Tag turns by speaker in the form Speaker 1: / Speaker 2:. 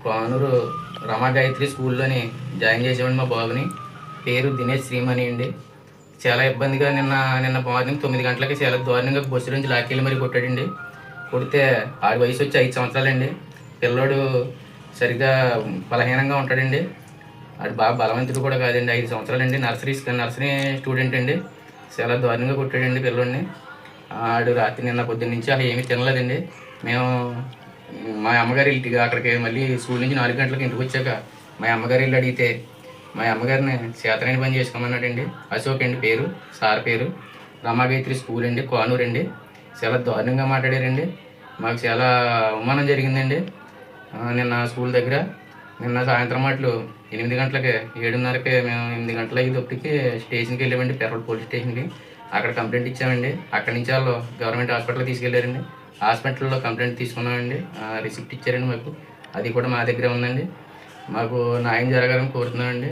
Speaker 1: కోనూరు రమాగాయత్రి స్కూల్లోని జాయిన్ చేసామండి మా బాబుని. పేరు దినేష్ శ్రీమణి అండి. చాలా ఇబ్బందిగా నిన్న నిన్న మార్నింగ్ 9 గంటలకి చాలా దారుణంగా బస్సు నుంచి లాక్కెళ్ళి మరి కొట్టాడండి. కొడితే ఆడి వయసు వచ్చి 5 సంవత్సరాలండి. పిల్లోడు సరిగ్గా బలహీనంగా ఉంటాడండి. ఆడు బాగా బలవంతుడు కూడా కాదండి. 5 సంవత్సరాలండి. నర్సరీ స్టూడెంట్ అండి. చాలా దారుణంగా కొట్టాడండి పిల్లోడిని. ఆడు రాత్రి నిన్న పొద్దున్న నుంచి అలా ఏమీ తినలేదండి. మేము మా అమ్మగారి ఇంటికి అక్కడికి మళ్ళీ స్కూల్ నుంచి 4 గంటలకు ఇంటికి వచ్చాక మా అమ్మగారి ఇల్లు అడిగితే మా అమ్మగారిని చేతనైన పని చేసుకోమన్నాడండి. అశోక్ అండి పేరు, సార్ పేరు. రమాగాయత్రి స్కూల్ అండి, కోనూరు అండి. చాలా దారుణంగా మాట్లాడారండి. మాకు చాలా అవమానం జరిగిందండి నిన్న స్కూల్ దగ్గర. నిన్న సాయంత్రం మాటలు 8 గంటలకి 7:30కి మేము 8 గంటల అయ్యేటప్పటికి స్టేషన్కి వెళ్ళామండి, పెరవల్ పోలీస్ స్టేషన్కి. అక్కడ కంప్లైంట్ ఇచ్చామండి. అక్కడి నుంచి వాళ్ళు గవర్నమెంట్ హాస్పిటల్కి తీసుకెళ్ళారండి. హాస్పిటల్లో కంప్లైంట్ తీసుకున్నామండి. రిసిప్ట్ ఇచ్చారండి మాకు. అది కూడా మా దగ్గరే ఉందండి. మాకు న్యాయం జరగాలని కోరుతున్నామండి.